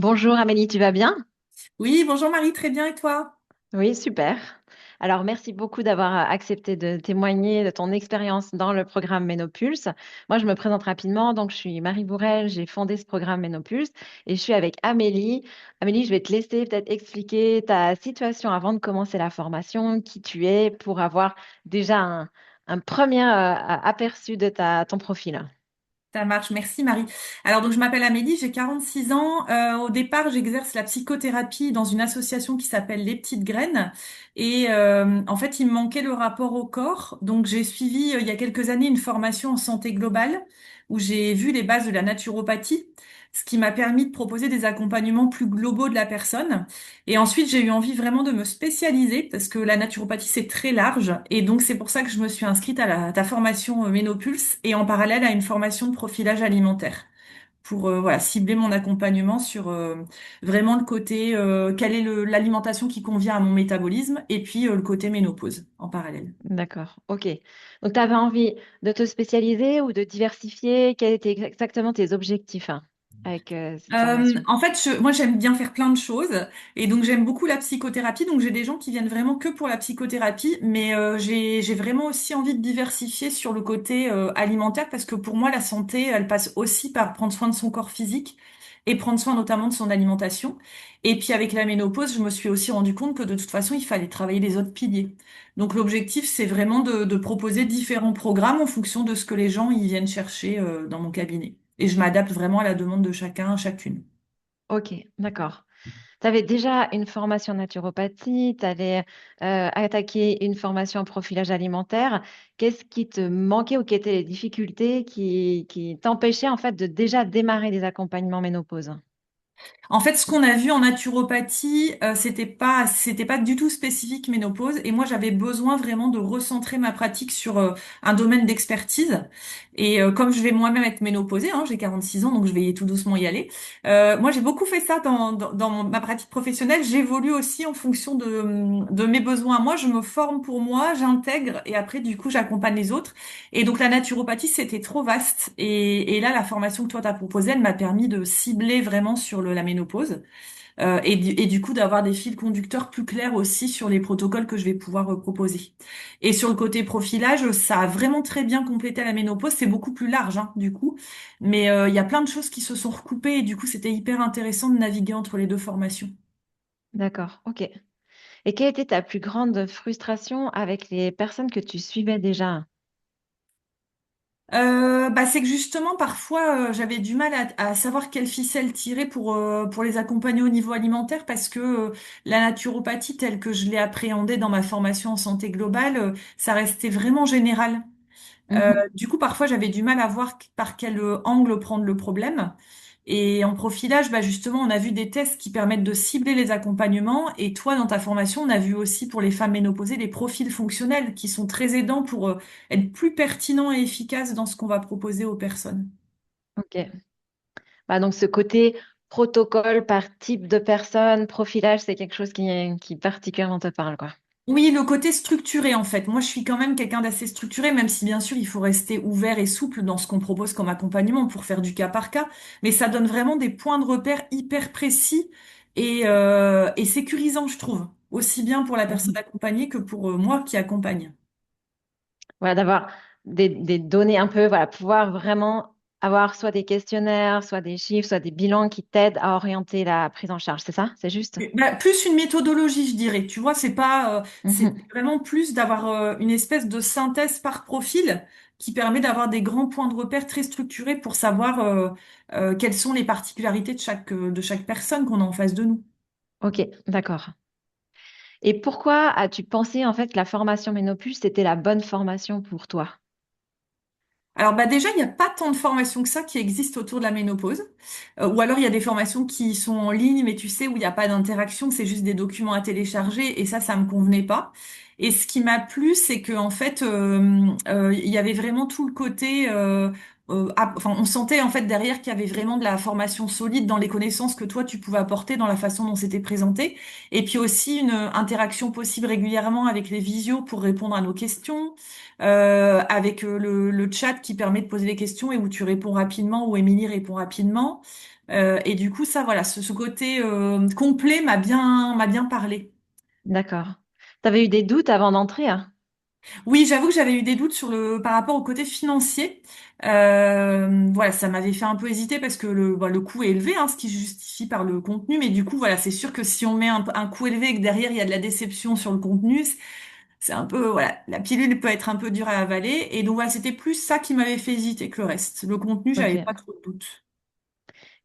Bonjour Amélie, tu vas bien? Oui, bonjour Marie, très bien et toi? Oui, super. Alors, merci beaucoup d'avoir accepté de témoigner de ton expérience dans le programme Ménopulse. Moi, je me présente rapidement. Donc, je suis Marie Bourrel, j'ai fondé ce programme Ménopulse et je suis avec Amélie. Amélie, je vais te laisser peut-être expliquer ta situation avant de commencer la formation, qui tu es, pour avoir déjà un premier aperçu de ton profil. Ça marche, merci Marie. Alors donc je m'appelle Amélie, j'ai 46 ans. Au départ, j'exerce la psychothérapie dans une association qui s'appelle Les Petites Graines. Et en fait, il me manquait le rapport au corps. Donc j'ai suivi il y a quelques années une formation en santé globale où j'ai vu les bases de la naturopathie, ce qui m'a permis de proposer des accompagnements plus globaux de la personne. Et ensuite, j'ai eu envie vraiment de me spécialiser parce que la naturopathie, c'est très large. Et donc, c'est pour ça que je me suis inscrite à ta formation Ménopulse et en parallèle à une formation de profilage alimentaire pour voilà, cibler mon accompagnement sur vraiment le côté quelle est l'alimentation qui convient à mon métabolisme et puis le côté ménopause en parallèle. D'accord, ok. Donc, tu avais envie de te spécialiser ou de diversifier? Quels étaient exactement tes objectifs avec cette formation? En fait, moi j'aime bien faire plein de choses et donc j'aime beaucoup la psychothérapie. Donc j'ai des gens qui viennent vraiment que pour la psychothérapie, mais j'ai vraiment aussi envie de diversifier sur le côté alimentaire parce que pour moi la santé, elle passe aussi par prendre soin de son corps physique et prendre soin notamment de son alimentation. Et puis avec la ménopause, je me suis aussi rendu compte que de toute façon il fallait travailler les autres piliers. Donc l'objectif c'est vraiment de proposer différents programmes en fonction de ce que les gens ils viennent chercher dans mon cabinet. Et je m'adapte vraiment à la demande de chacun, chacune. Ok, d'accord. Tu avais déjà une formation en naturopathie, tu allais attaquer une formation en profilage alimentaire. Qu'est-ce qui te manquait ou quelles étaient les difficultés qui t'empêchaient en fait de déjà démarrer des accompagnements ménopause? En fait, ce qu'on a vu en naturopathie, c'était pas du tout spécifique ménopause. Et moi, j'avais besoin vraiment de recentrer ma pratique sur un domaine d'expertise. Et comme je vais moi-même être ménopausée, hein, j'ai 46 ans, donc je vais tout doucement y aller. Moi, j'ai beaucoup fait ça dans ma pratique professionnelle. J'évolue aussi en fonction de mes besoins. Moi, je me forme pour moi, j'intègre et après, du coup, j'accompagne les autres. Et donc, la naturopathie, c'était trop vaste. Et là, la formation que toi, t'as proposée, elle m'a permis de cibler vraiment sur la ménopause et du coup d'avoir des fils conducteurs plus clairs aussi sur les protocoles que je vais pouvoir proposer. Et sur le côté profilage, ça a vraiment très bien complété la ménopause. C'est beaucoup plus large, hein, du coup. Mais il y a plein de choses qui se sont recoupées et du coup, c'était hyper intéressant de naviguer entre les deux formations. D'accord, ok. Et quelle était ta plus grande frustration avec les personnes que tu suivais déjà? Bah, c'est que justement, parfois, j'avais du mal à savoir quelle ficelle tirer pour les accompagner au niveau alimentaire parce que la naturopathie telle que je l'ai appréhendée dans ma formation en santé globale, ça restait vraiment général. Mhm. Du coup, parfois, j'avais du mal à voir par quel angle prendre le problème. Et en profilage, bah justement, on a vu des tests qui permettent de cibler les accompagnements. Et toi, dans ta formation, on a vu aussi pour les femmes ménopausées des profils fonctionnels qui sont très aidants pour être plus pertinents et efficaces dans ce qu'on va proposer aux personnes. Ok. Bah, donc ce côté protocole par type de personne, profilage, c'est quelque chose qui particulièrement te parle, quoi. Oui, le côté structuré en fait. Moi, je suis quand même quelqu'un d'assez structuré, même si bien sûr, il faut rester ouvert et souple dans ce qu'on propose comme accompagnement pour faire du cas par cas. Mais ça donne vraiment des points de repère hyper précis et sécurisants, je trouve. Aussi bien pour la personne Mhm. accompagnée que pour moi qui accompagne. Voilà, d'avoir des données un peu, voilà, pouvoir vraiment avoir soit des questionnaires, soit des chiffres, soit des bilans qui t'aident à orienter la prise en charge, c'est ça? C'est juste? Bah, plus une méthodologie, je dirais. Tu vois, c'est Mhm. vraiment plus d'avoir une espèce de synthèse par profil qui permet d'avoir des grands points de repère très structurés pour savoir quelles sont les particularités de chaque personne qu'on a en face de nous. Ok, d'accord. Et pourquoi as-tu pensé en fait que la formation Ménopause, c'était la bonne formation pour toi? Alors bah déjà, il n'y a pas tant de formations que ça qui existent autour de la ménopause. Ou alors il y a des formations qui sont en ligne, mais tu sais, où il n'y a pas d'interaction, c'est juste des documents à télécharger, et ça me convenait pas. Et ce qui m'a plu, c'est que en fait, il y avait vraiment tout le côté enfin, on sentait en fait derrière qu'il y avait vraiment de la formation solide dans les connaissances que toi tu pouvais apporter dans la façon dont c'était présenté, et puis aussi une interaction possible régulièrement avec les visios pour répondre à nos questions, avec le chat qui permet de poser des questions et où tu réponds rapidement, où Émilie répond rapidement. Et du coup, ça, voilà, ce côté complet m'a bien parlé. D'accord. T'avais eu des doutes avant d'entrer, hein? Oui, j'avoue que j'avais eu des doutes par rapport au côté financier. Voilà, ça m'avait fait un peu hésiter parce que le coût est élevé, hein, ce qui se justifie par le contenu. Mais du coup, voilà, c'est sûr que si on met un coût élevé et que derrière il y a de la déception sur le contenu, c'est un peu, voilà, la pilule peut être un peu dure à avaler. Et donc voilà, c'était plus ça qui m'avait fait hésiter que le reste. Le contenu, j'avais pas Ok. trop de doutes.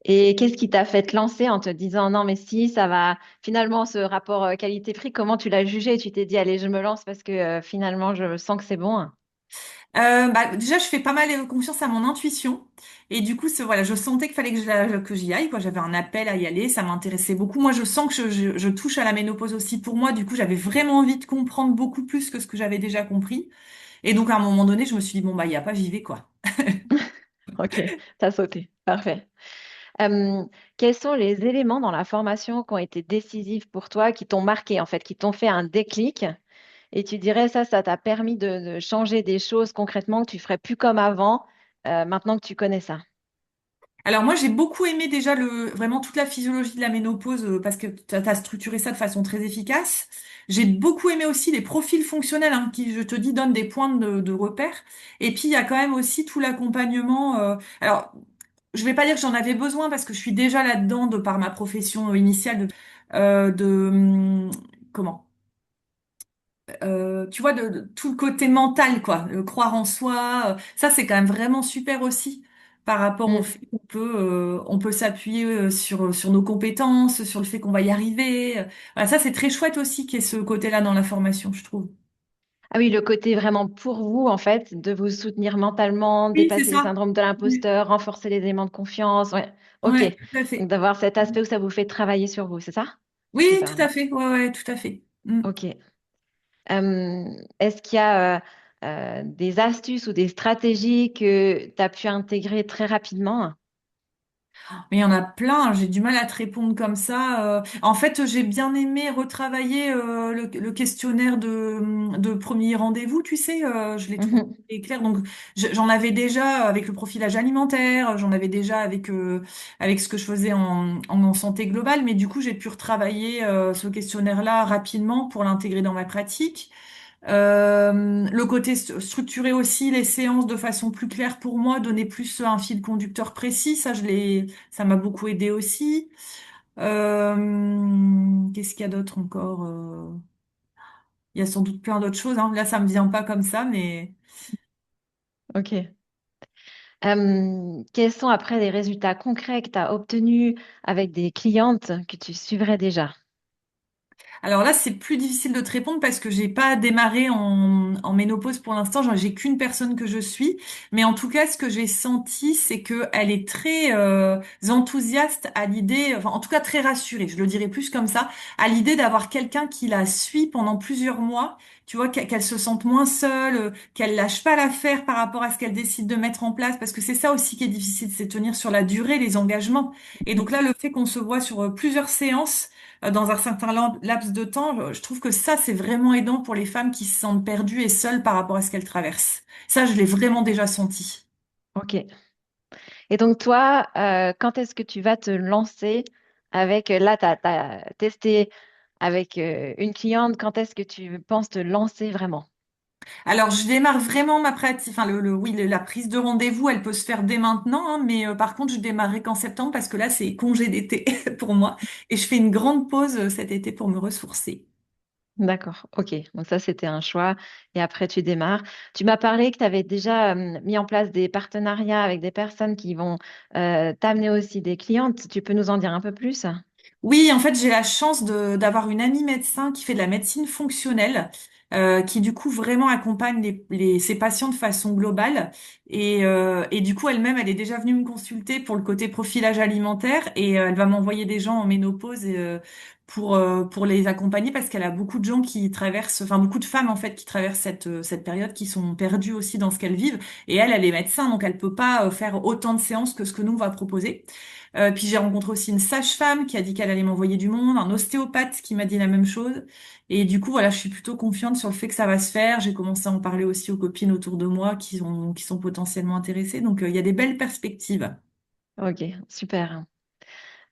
Et qu'est-ce qui t'a fait te lancer en te disant non, mais si, ça va. Finalement, ce rapport qualité-prix, comment tu l'as jugé? Tu t'es dit, allez, je me lance parce que finalement, je sens que c'est bon, hein. Bah, déjà, je fais pas mal confiance à mon intuition. Et du coup, voilà, je sentais qu'il fallait que j'y aille, quoi. J'avais un appel à y aller, ça m'intéressait beaucoup. Moi, je sens que je touche à la ménopause aussi pour moi. Du coup, j'avais vraiment envie de comprendre beaucoup plus que ce que j'avais déjà compris. Et donc, à un moment donné, je me suis dit, bon, bah, il y a pas, j'y vais, quoi. Ok, t'as sauté. Parfait. Euh, Quels sont les éléments dans la formation qui ont été décisifs pour toi, qui t'ont marqué, en fait, qui t'ont fait un déclic? Et tu dirais ça, ça t'a permis de changer des choses concrètement que tu ferais plus comme avant, maintenant que tu connais ça. Alors moi j'ai beaucoup aimé déjà vraiment toute la physiologie de la ménopause parce que tu as structuré ça de façon très efficace. J'ai beaucoup aimé aussi les profils fonctionnels hein, qui, je te dis, donnent des points de repère. Et puis il y a quand même aussi tout l'accompagnement. Alors je vais pas dire que j'en avais besoin parce que je suis déjà là-dedans de par ma profession initiale comment? Tu vois, de tout le côté mental, quoi, croire en soi, ça c'est quand même vraiment super aussi par rapport au Mm. fait qu'on peut s'appuyer sur nos compétences, sur le fait qu'on va y arriver. Voilà, ça c'est très chouette aussi qu'il y ait ce côté-là dans la formation, je trouve. Ah oui, le côté vraiment pour vous, en fait, de vous soutenir mentalement, Oui, c'est dépasser le ça. syndrome de Oui. l'imposteur, renforcer les éléments de confiance. Ouais, ok. Ouais, tout à Donc fait. d'avoir cet aspect où ça vous fait travailler sur vous, c'est ça? Oui, Super tout à bien. fait. Ouais, ouais, tout à fait. Mm. Ok. Est-ce qu'il y a des astuces ou des stratégies que tu as pu intégrer très rapidement? Mais il y en a plein, j'ai du mal à te répondre comme ça. En fait, j'ai bien aimé retravailler le questionnaire de premier rendez-vous, tu sais, je l'ai trouvé Mhm. clair. Donc, j'en avais déjà avec le profilage alimentaire, j'en avais déjà avec ce que je faisais en santé globale, mais du coup, j'ai pu retravailler ce questionnaire-là rapidement pour l'intégrer dans ma pratique. Le côté structurer aussi les séances de façon plus claire pour moi, donner plus un fil conducteur précis, ça m'a beaucoup aidé aussi. Qu'est-ce qu'il y a d'autre encore? Il y a sans doute plein d'autres choses, hein. Là, ça me vient pas comme ça, mais Ok. Quels sont après les résultats concrets que tu as obtenus avec des clientes que tu suivrais déjà? alors là, c'est plus difficile de te répondre parce que j'ai pas démarré en ménopause pour l'instant. J'ai qu'une personne que je suis, mais en tout cas, ce que j'ai senti, c'est que elle est très enthousiaste à l'idée, enfin, en tout cas très rassurée. Je le dirais plus comme ça, à l'idée d'avoir quelqu'un qui la suit pendant plusieurs mois. Tu vois, qu'elle se sente moins seule, qu'elle lâche pas l'affaire par rapport à ce qu'elle décide de mettre en place, parce que c'est ça aussi qui est difficile, c'est tenir sur la durée les engagements. Et donc là, le fait qu'on se voit sur plusieurs séances dans un certain laps de temps, je trouve que ça, c'est vraiment aidant pour les femmes qui se sentent perdues et seules par rapport à ce qu'elles traversent. Ça, je l'ai vraiment déjà senti. Ok. Et donc toi, quand est-ce que tu vas te lancer avec, là, tu as testé avec une cliente, quand est-ce que tu penses te lancer vraiment? Alors, je démarre vraiment ma pratique. Enfin, oui, la prise de rendez-vous, elle peut se faire dès maintenant, hein, mais par contre, je démarrerai qu'en septembre parce que là, c'est congé d'été pour moi et je fais une grande pause cet été pour me ressourcer. D'accord, ok. Donc ça, c'était un choix. Et après, tu démarres. Tu m'as parlé que tu avais déjà mis en place des partenariats avec des personnes qui vont t'amener aussi des clientes. Tu peux nous en dire un peu plus? Oui, en fait, j'ai la chance d'avoir une amie médecin qui fait de la médecine fonctionnelle, qui du coup vraiment accompagne ses patients de façon globale. Et du coup, elle-même, elle est déjà venue me consulter pour le côté profilage alimentaire et elle va m'envoyer des gens en ménopause pour les accompagner parce qu'elle a beaucoup de gens qui traversent, enfin beaucoup de femmes en fait qui traversent cette période qui sont perdues aussi dans ce qu'elles vivent. Et elle est médecin, donc elle peut pas faire autant de séances que ce que nous on va proposer. Puis j'ai rencontré aussi une sage-femme qui a dit qu'elle allait m'envoyer du monde, un ostéopathe qui m'a dit la même chose. Et du coup, voilà, je suis plutôt confiante sur le fait que ça va se faire. J'ai commencé à en parler aussi aux copines autour de moi qui sont potentiellement intéressées. Donc, il y a des belles perspectives. Ok, super.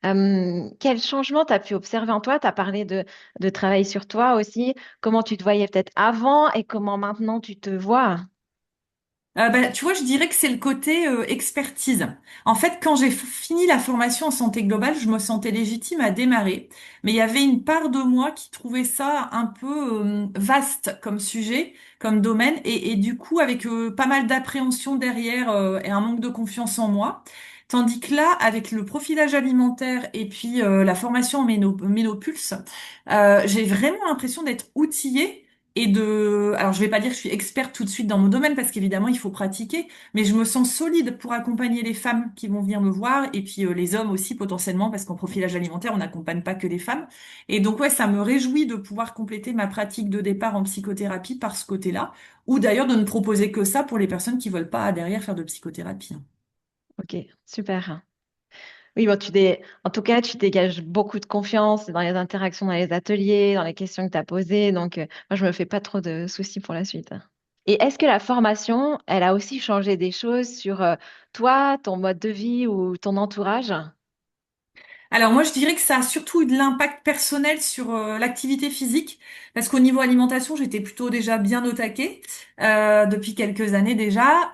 Quel changement tu as pu observer en toi? Tu as parlé de travail sur toi aussi. Comment tu te voyais peut-être avant et comment maintenant tu te vois? Bah, tu vois, je dirais que c'est le côté expertise. En fait, quand j'ai fini la formation en santé globale, je me sentais légitime à démarrer, mais il y avait une part de moi qui trouvait ça un peu vaste comme sujet, comme domaine, et du coup avec pas mal d'appréhension derrière et un manque de confiance en moi. Tandis que là, avec le profilage alimentaire et puis la formation en Ménopulse, j'ai vraiment l'impression d'être outillée alors je vais pas dire que je suis experte tout de suite dans mon domaine parce qu'évidemment il faut pratiquer, mais je me sens solide pour accompagner les femmes qui vont venir me voir et puis les hommes aussi potentiellement parce qu'en profilage alimentaire on n'accompagne pas que les femmes. Et donc ouais, ça me réjouit de pouvoir compléter ma pratique de départ en psychothérapie par ce côté-là, ou d'ailleurs de ne proposer que ça pour les personnes qui veulent pas derrière faire de psychothérapie. Ok, super. Oui, bon, en tout cas, tu dégages beaucoup de confiance dans les interactions dans les ateliers, dans les questions que tu as posées. Donc, moi, je me fais pas trop de soucis pour la suite. Et est-ce que la formation, elle a aussi changé des choses sur toi, ton mode de vie ou ton entourage? Alors moi, je dirais que ça a surtout eu de l'impact personnel sur l'activité physique, parce qu'au niveau alimentation, j'étais plutôt déjà bien au taquet depuis quelques années déjà.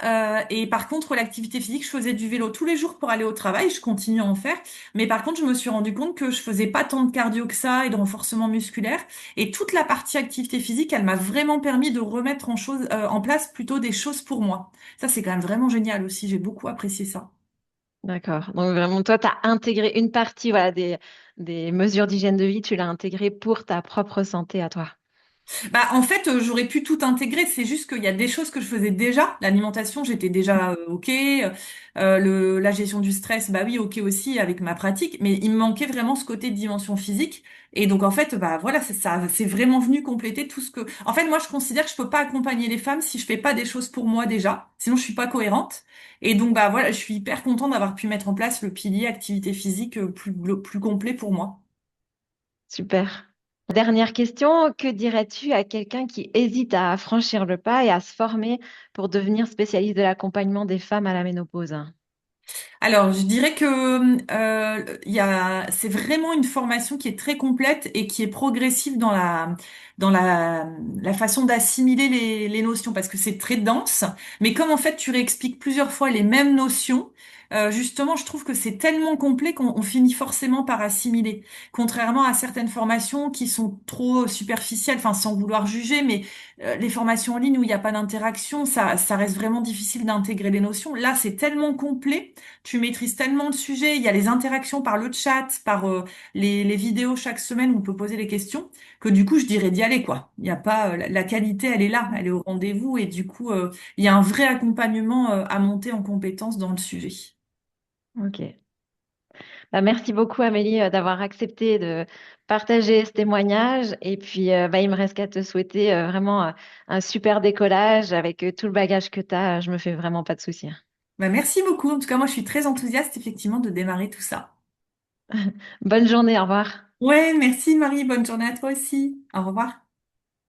Et par contre, l'activité physique, je faisais du vélo tous les jours pour aller au travail, je continue à en faire. Mais par contre, je me suis rendu compte que je faisais pas tant de cardio que ça et de renforcement musculaire. Et toute la partie activité physique, elle m'a vraiment permis de remettre en place plutôt des choses pour moi. Ça, c'est quand même vraiment génial aussi. J'ai beaucoup apprécié ça. D'accord. Donc, vraiment, toi, tu as intégré une partie voilà, des mesures d'hygiène de vie, tu l'as intégrée pour ta propre santé à toi. Bah, en fait, j'aurais pu tout intégrer. C'est juste qu'il y a des choses que je faisais déjà. L'alimentation, j'étais déjà OK. La gestion du stress, bah oui, OK aussi avec ma pratique. Mais il me manquait vraiment ce côté de dimension physique. Et donc, en fait, bah voilà, c'est vraiment venu compléter tout ce que. En fait, moi, je considère que je peux pas accompagner les femmes si je fais pas des choses pour moi déjà. Sinon, je suis pas cohérente. Et donc, bah voilà, je suis hyper contente d'avoir pu mettre en place le pilier activité physique plus complet pour moi. Super. Dernière question, que dirais-tu à quelqu'un qui hésite à franchir le pas et à se former pour devenir spécialiste de l'accompagnement des femmes à la ménopause? Alors, je dirais que c'est vraiment une formation qui est très complète et qui est progressive dans la façon d'assimiler les notions parce que c'est très dense. Mais comme en fait tu réexpliques plusieurs fois les mêmes notions, justement, je trouve que c'est tellement complet qu'on finit forcément par assimiler. Contrairement à certaines formations qui sont trop superficielles, enfin sans vouloir juger, mais les formations en ligne où il n'y a pas d'interaction, ça reste vraiment difficile d'intégrer les notions. Là, c'est tellement complet, tu maîtrises tellement le sujet, il y a les interactions par le chat, par les vidéos chaque semaine où on peut poser les questions, que du coup, je dirais d'y aller, quoi. Il n'y a pas, la qualité, elle est là, elle est au rendez-vous et du coup, il y a un vrai accompagnement à monter en compétences dans le sujet. Ok. Bah, merci beaucoup, Amélie, d'avoir accepté de partager ce témoignage. Et puis, bah, il me reste qu'à te souhaiter vraiment un super décollage avec tout le bagage que tu as. Je me fais vraiment pas de soucis. Bah, merci beaucoup. En tout cas, moi, je suis très enthousiaste, effectivement, de démarrer tout ça. Bonne journée, au revoir. Ouais, merci Marie. Bonne journée à toi aussi. Au revoir.